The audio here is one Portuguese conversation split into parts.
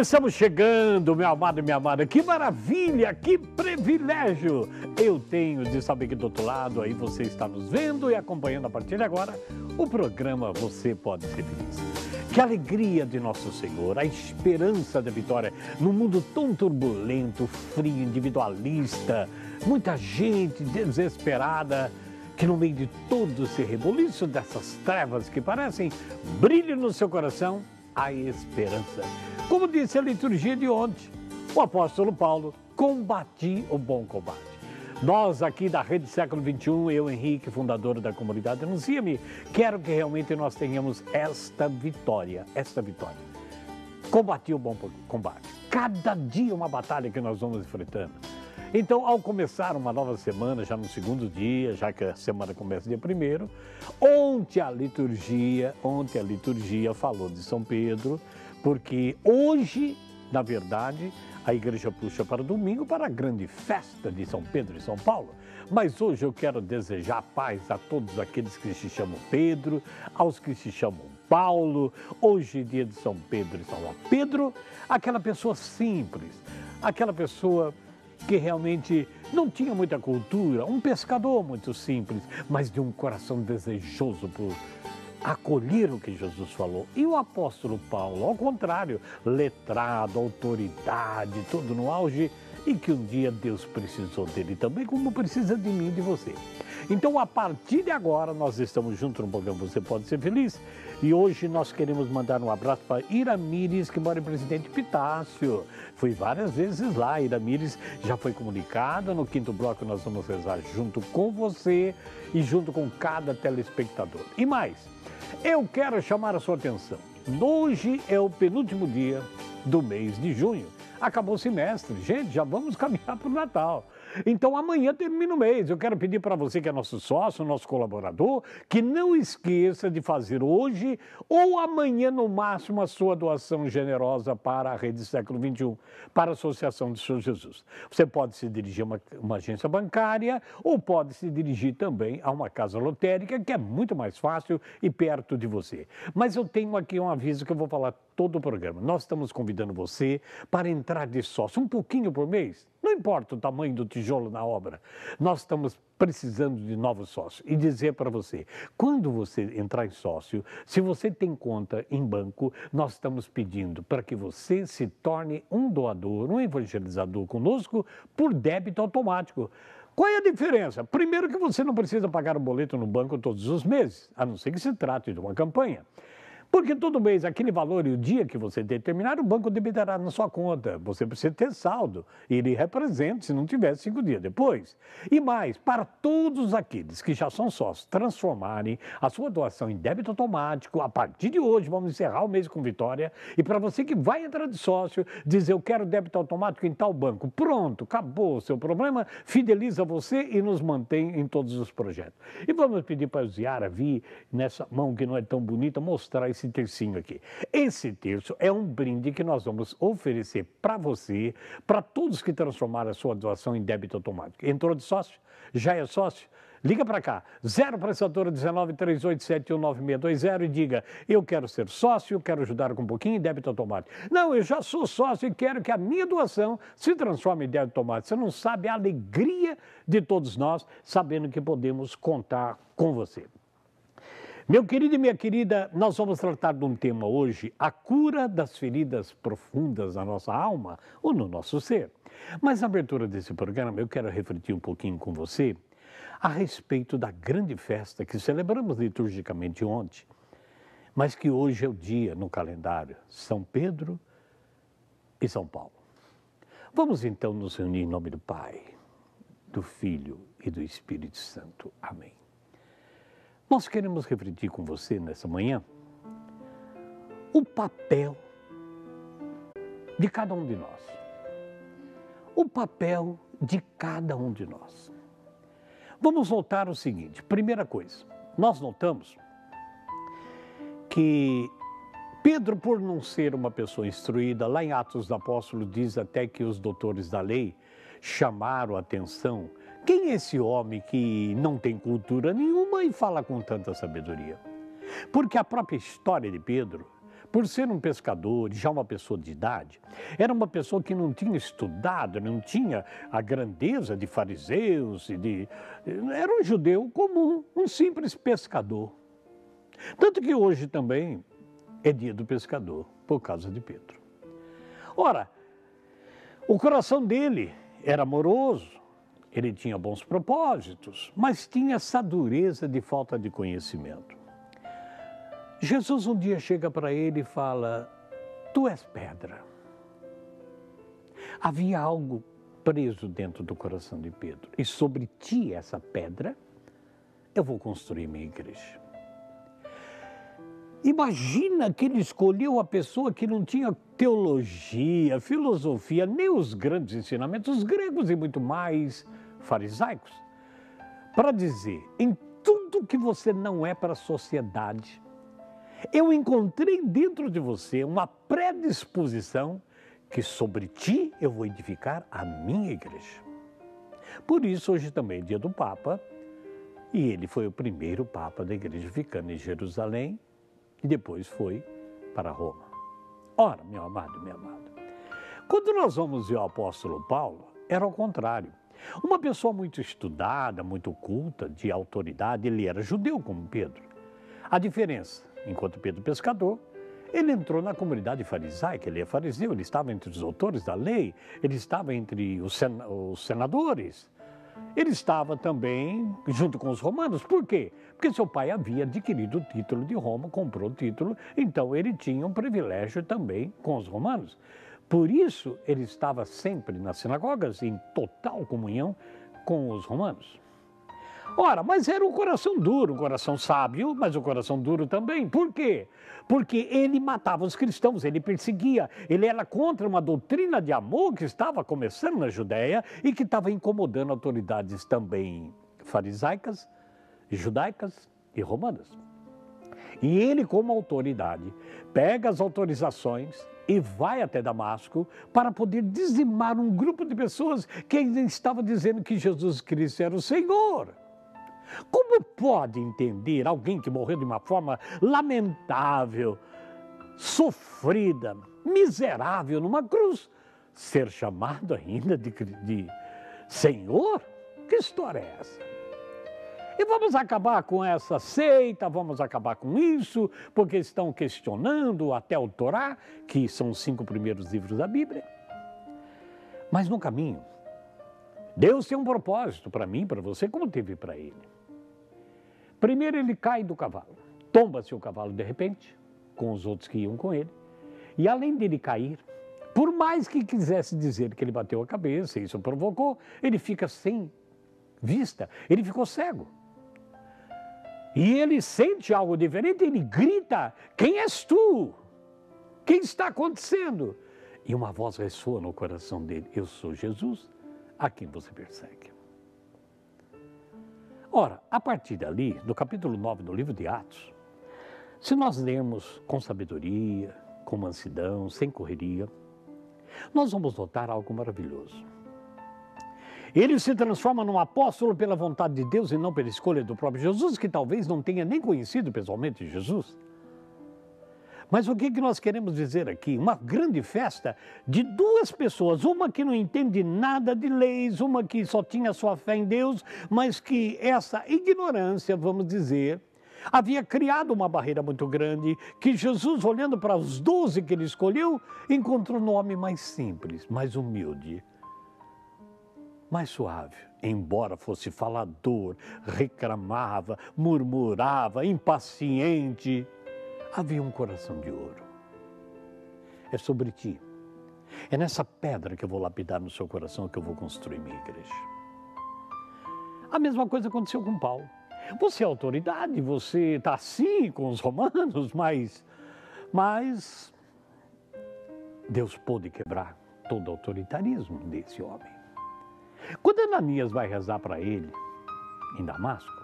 Estamos chegando, meu amado e minha amada. Que maravilha, que privilégio eu tenho de saber que do outro lado aí você está nos vendo e acompanhando a partir de agora o programa Você Pode Ser Feliz. Que alegria de nosso Senhor, a esperança da vitória num mundo tão turbulento, frio, individualista, muita gente desesperada, que no meio de todo esse reboliço dessas trevas que parecem brilho no seu coração, a esperança. Como disse a liturgia de ontem, o apóstolo Paulo, combati o bom combate. Nós aqui da Rede Século XXI, eu, Henrique, fundador da comunidade Anuncia-me, quero que realmente nós tenhamos esta vitória. Combati o bom combate. Cada dia uma batalha que nós vamos enfrentando. Então, ao começar uma nova semana, já no segundo dia, já que a semana começa dia 1º, ontem a liturgia falou de São Pedro, porque hoje, na verdade, a igreja puxa para domingo para a grande festa de São Pedro e São Paulo. Mas hoje eu quero desejar paz a todos aqueles que se chamam Pedro, aos que se chamam Paulo. Hoje, dia de São Pedro e São Paulo. Pedro, aquela pessoa simples, aquela pessoa que realmente não tinha muita cultura, um pescador muito simples, mas de um coração desejoso por acolher o que Jesus falou. E o apóstolo Paulo, ao contrário, letrado, autoridade, tudo no auge, e que um dia Deus precisou dele também, como precisa de mim e de você. Então, a partir de agora, nós estamos juntos no programa Você Pode Ser Feliz. E hoje nós queremos mandar um abraço para Iramires, que mora em Presidente Epitácio. Fui várias vezes lá, Iramires já foi comunicada. No 5º bloco nós vamos rezar junto com você e junto com cada telespectador. E mais, eu quero chamar a sua atenção. Hoje é o penúltimo dia do mês de junho. Acabou o semestre. Gente, já vamos caminhar para o Natal. Então, amanhã termina o mês. Eu quero pedir para você que é nosso sócio, nosso colaborador, que não esqueça de fazer hoje ou amanhã, no máximo, a sua doação generosa para a Rede Século XXI, para a Associação de São Jesus. Você pode se dirigir a uma agência bancária ou pode se dirigir também a uma casa lotérica, que é muito mais fácil e perto de você. Mas eu tenho aqui um aviso que eu vou falar todo o programa. Nós estamos convidando você para entrar de sócio um pouquinho por mês. Não importa o tamanho do tijolo na obra, nós estamos precisando de novos sócios. E dizer para você, quando você entrar em sócio, se você tem conta em banco, nós estamos pedindo para que você se torne um doador, um evangelizador conosco por débito automático. Qual é a diferença? Primeiro que você não precisa pagar o boleto no banco todos os meses, a não ser que se trate de uma campanha. Porque todo mês, aquele valor e o dia que você determinar, o banco debitará na sua conta. Você precisa ter saldo. E ele representa se não tiver 5 dias depois. E mais, para todos aqueles que já são sócios, transformarem a sua doação em débito automático, a partir de hoje, vamos encerrar o mês com vitória. E para você que vai entrar de sócio, dizer eu quero débito automático em tal banco. Pronto, acabou o seu problema, fideliza você e nos mantém em todos os projetos. E vamos pedir para o Ziara vir nessa mão que não é tão bonita, mostrar esse tercinho aqui. Esse terço é um brinde que nós vamos oferecer para você, para todos que transformaram a sua doação em débito automático. Entrou de sócio? Já é sócio? Liga para cá, 0 prestadora 19 387 9620 e diga, eu quero ser sócio, quero ajudar com um pouquinho em débito automático. Não, eu já sou sócio e quero que a minha doação se transforme em débito automático. Você não sabe a alegria de todos nós, sabendo que podemos contar com você. Meu querido e minha querida, nós vamos tratar de um tema hoje, a cura das feridas profundas na nossa alma ou no nosso ser. Mas na abertura desse programa eu quero refletir um pouquinho com você a respeito da grande festa que celebramos liturgicamente ontem, mas que hoje é o dia no calendário, São Pedro e São Paulo. Vamos então nos reunir em nome do Pai, do Filho e do Espírito Santo. Amém. Nós queremos refletir com você nessa manhã o papel de cada um de nós. O papel de cada um de nós. Vamos notar o seguinte, primeira coisa, nós notamos que Pedro, por não ser uma pessoa instruída, lá em Atos dos Apóstolos diz até que os doutores da lei chamaram a atenção. Quem é esse homem que não tem cultura nenhuma e fala com tanta sabedoria? Porque a própria história de Pedro por ser um pescador, já uma pessoa de idade, era uma pessoa que não tinha estudado, não tinha a grandeza de fariseus, era um judeu comum, um simples pescador. Tanto que hoje também é dia do pescador, por causa de Pedro. Ora, o coração dele era amoroso, ele tinha bons propósitos, mas tinha essa dureza de falta de conhecimento. Jesus um dia chega para ele e fala, tu és pedra. Havia algo preso dentro do coração de Pedro. E sobre ti, essa pedra, eu vou construir minha igreja. Imagina que ele escolheu a pessoa que não tinha teologia, filosofia, nem os grandes ensinamentos gregos e muito mais farisaicos, para dizer, em tudo que você não é para a sociedade, eu encontrei dentro de você uma predisposição que sobre ti eu vou edificar a minha igreja. Por isso, hoje também é dia do Papa, e ele foi o primeiro Papa da igreja, ficando em Jerusalém, e depois foi para Roma. Ora, meu amado, minha amada, quando nós vamos ver o apóstolo Paulo, era ao contrário. Uma pessoa muito estudada, muito culta, de autoridade, ele era judeu como Pedro. A diferença, enquanto Pedro pescador, ele entrou na comunidade farisaica, ele é fariseu, ele estava entre os autores da lei, ele estava entre os senadores, ele estava também junto com os romanos. Por quê? Porque seu pai havia adquirido o título de Roma, comprou o título, então ele tinha um privilégio também com os romanos. Por isso, ele estava sempre nas sinagogas, em total comunhão com os romanos. Ora, mas era um coração duro, um coração sábio, mas um coração duro também. Por quê? Porque ele matava os cristãos, ele perseguia, ele era contra uma doutrina de amor que estava começando na Judéia e que estava incomodando autoridades também farisaicas, judaicas e romanas. E ele, como autoridade, pega as autorizações e vai até Damasco para poder dizimar um grupo de pessoas que ainda estavam dizendo que Jesus Cristo era o Senhor. Como pode entender alguém que morreu de uma forma lamentável, sofrida, miserável numa cruz, ser chamado ainda de Senhor? Que história é essa? E vamos acabar com essa seita, vamos acabar com isso, porque estão questionando até o Torá, que são os 5 primeiros livros da Bíblia. Mas no caminho, Deus tem um propósito para mim, para você, como teve para ele. Primeiro ele cai do cavalo, tomba-se o cavalo de repente, com os outros que iam com ele, e além dele cair, por mais que quisesse dizer que ele bateu a cabeça, isso provocou, ele fica sem vista, ele ficou cego. E ele sente algo diferente, ele grita, quem és tu? O que está acontecendo? E uma voz ressoa no coração dele, eu sou Jesus, a quem você persegue. Ora, a partir dali, do capítulo 9 do livro de Atos, se nós lermos com sabedoria, com mansidão, sem correria, nós vamos notar algo maravilhoso. Ele se transforma num apóstolo pela vontade de Deus e não pela escolha do próprio Jesus, que talvez não tenha nem conhecido pessoalmente Jesus. Mas o que nós queremos dizer aqui? Uma grande festa de 2 pessoas, uma que não entende nada de leis, uma que só tinha sua fé em Deus, mas que essa ignorância, vamos dizer, havia criado uma barreira muito grande, que Jesus, olhando para os 12 que ele escolheu, encontrou um homem mais simples, mais humilde, mais suave, embora fosse falador, reclamava, murmurava, impaciente, havia um coração de ouro. É sobre ti. É nessa pedra que eu vou lapidar no seu coração que eu vou construir minha igreja. A mesma coisa aconteceu com Paulo. Você é autoridade, você está assim com os romanos, mas Deus pôde quebrar todo o autoritarismo desse homem. Quando Ananias vai rezar para ele, em Damasco,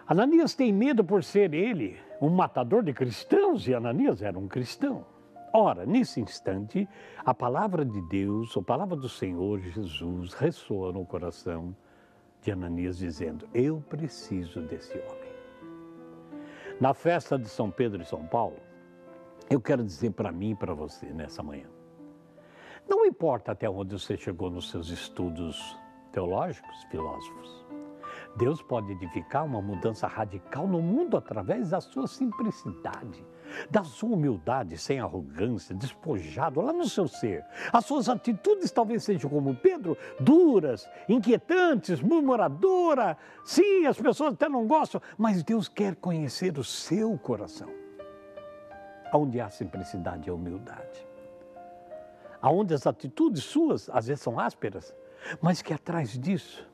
Ananias tem medo por ser ele um matador de cristãos, e Ananias era um cristão. Ora, nesse instante, a palavra de Deus, a palavra do Senhor Jesus ressoa no coração de Ananias dizendo, eu preciso desse homem. Na festa de São Pedro e São Paulo, eu quero dizer para mim e para você nessa manhã, não importa até onde você chegou nos seus estudos teológicos, filósofos, Deus pode edificar uma mudança radical no mundo através da sua simplicidade, da sua humildade, sem arrogância, despojado lá no seu ser. As suas atitudes talvez sejam como Pedro, duras, inquietantes, murmuradora. Sim, as pessoas até não gostam, mas Deus quer conhecer o seu coração. Onde há simplicidade e humildade. Onde as atitudes suas, às vezes, são ásperas, mas que atrás disso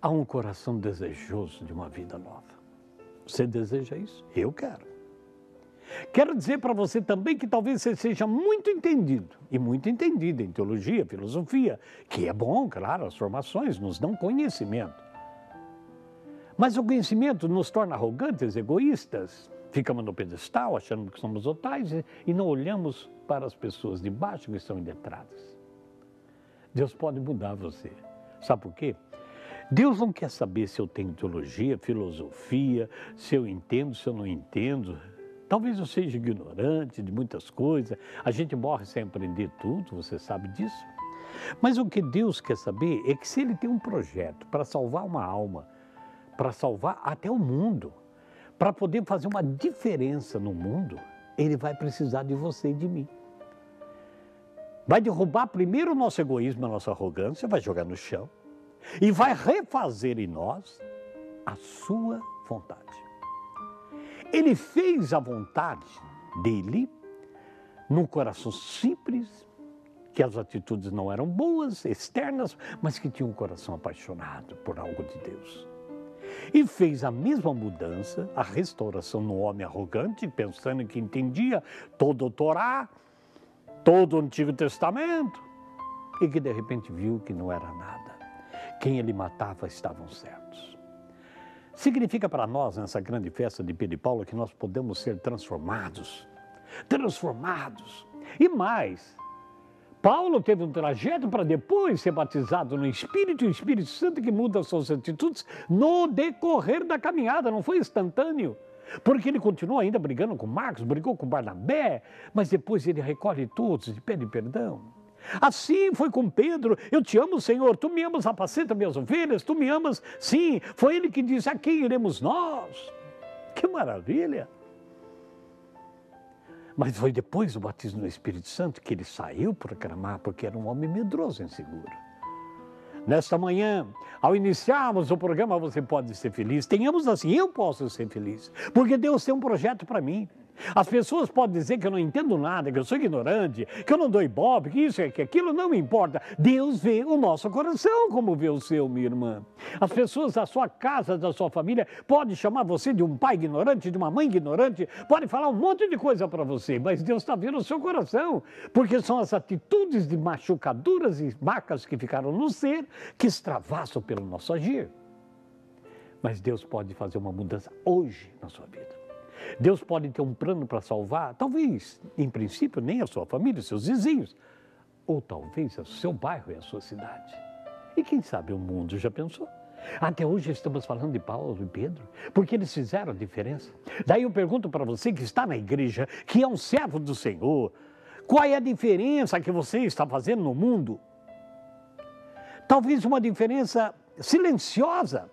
há um coração desejoso de uma vida nova. Você deseja isso? Eu quero. Quero dizer para você também que talvez você seja muito entendido e muito entendida em teologia, filosofia, que é bom, claro, as formações nos dão conhecimento. Mas o conhecimento nos torna arrogantes, egoístas, ficamos no pedestal achando que somos otais e não olhamos para as pessoas de baixo que estão iletradas. Deus pode mudar você. Sabe por quê? Deus não quer saber se eu tenho teologia, filosofia, se eu entendo, se eu não entendo. Talvez eu seja ignorante de muitas coisas. A gente morre sem aprender tudo, você sabe disso. Mas o que Deus quer saber é que se Ele tem um projeto para salvar uma alma, para salvar até o mundo, para poder fazer uma diferença no mundo, Ele vai precisar de você e de mim. Vai derrubar primeiro o nosso egoísmo, a nossa arrogância, vai jogar no chão e vai refazer em nós a sua vontade. Ele fez a vontade dele num coração simples, que as atitudes não eram boas, externas, mas que tinha um coração apaixonado por algo de Deus. E fez a mesma mudança, a restauração no homem arrogante, pensando que entendia todo o Torá, todo o Antigo Testamento, e que de repente viu que não era nada. Quem ele matava estavam certos. Significa para nós, nessa grande festa de Pedro e Paulo, que nós podemos ser transformados. E mais, Paulo teve um trajeto para depois ser batizado no Espírito, e o Espírito Santo que muda as suas atitudes no decorrer da caminhada, não foi instantâneo. Porque ele continuou ainda brigando com Marcos, brigou com Barnabé, mas depois ele recolhe todos e pede perdão. Assim foi com Pedro: eu te amo, Senhor, tu me amas, apacenta minhas ovelhas, tu me amas. Sim, foi ele que disse: a quem iremos nós? Que maravilha! Mas foi depois do batismo no Espírito Santo que ele saiu proclamar, porque era um homem medroso e inseguro. Nesta manhã, ao iniciarmos o programa Você Pode Ser Feliz, tenhamos assim: eu posso ser feliz, porque Deus tem um projeto para mim. As pessoas podem dizer que eu não entendo nada, que eu sou ignorante, que eu não dou ibope, que isso, que aquilo, não me importa. Deus vê o nosso coração como vê o seu, minha irmã. As pessoas da sua casa, da sua família, podem chamar você de um pai ignorante, de uma mãe ignorante, podem falar um monte de coisa para você, mas Deus está vendo o seu coração, porque são as atitudes de machucaduras e marcas que ficaram no ser que extravasam pelo nosso agir. Mas Deus pode fazer uma mudança hoje na sua vida. Deus pode ter um plano para salvar, talvez, em princípio, nem a sua família, os seus vizinhos, ou talvez o seu bairro e a sua cidade. E quem sabe o mundo, já pensou? Até hoje estamos falando de Paulo e Pedro, porque eles fizeram a diferença. Daí eu pergunto para você que está na igreja, que é um servo do Senhor, qual é a diferença que você está fazendo no mundo? Talvez uma diferença silenciosa,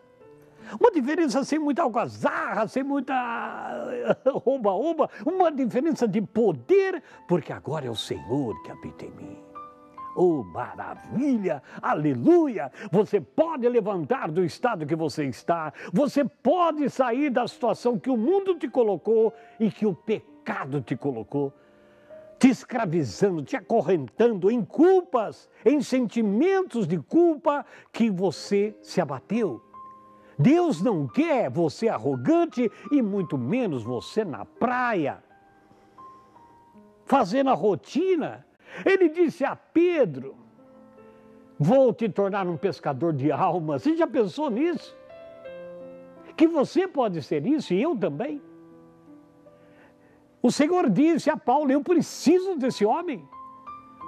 uma diferença sem muita algazarra, sem muita oba-oba, uma diferença de poder, porque agora é o Senhor que habita em mim. Oh, maravilha, aleluia! Você pode levantar do estado que você está, você pode sair da situação que o mundo te colocou e que o pecado te colocou, te escravizando, te acorrentando em culpas, em sentimentos de culpa que você se abateu. Deus não quer você arrogante e muito menos você na praia, fazendo a rotina. Ele disse a Pedro: vou te tornar um pescador de almas. Você já pensou nisso? Que você pode ser isso e eu também. O Senhor disse a Paulo: eu preciso desse homem.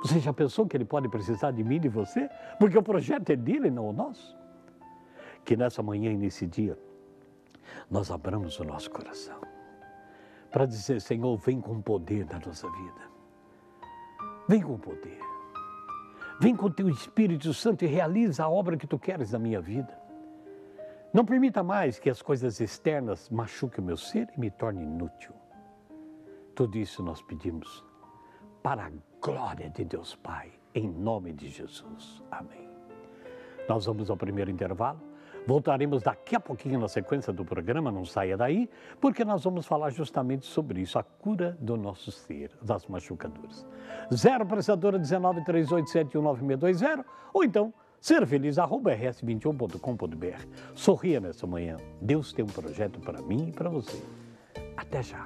Você já pensou que ele pode precisar de mim e de você? Porque o projeto é dele, não o nosso. Que nessa manhã e nesse dia, nós abramos o nosso coração. para dizer, Senhor, vem com poder na nossa vida. Vem com poder. Vem com teu Espírito Santo e realiza a obra que tu queres na minha vida. Não permita mais que as coisas externas machuquem o meu ser e me tornem inútil. Tudo isso nós pedimos para a glória de Deus Pai, em nome de Jesus. Amém. Nós vamos ao primeiro intervalo. Voltaremos daqui a pouquinho na sequência do programa, não saia daí, porque nós vamos falar justamente sobre isso, a cura do nosso ser, das machucaduras. 0 Pressadora 1938719620 ou então serfeliz@rs21.com.br. Sorria nessa manhã. Deus tem um projeto para mim e para você. Até já.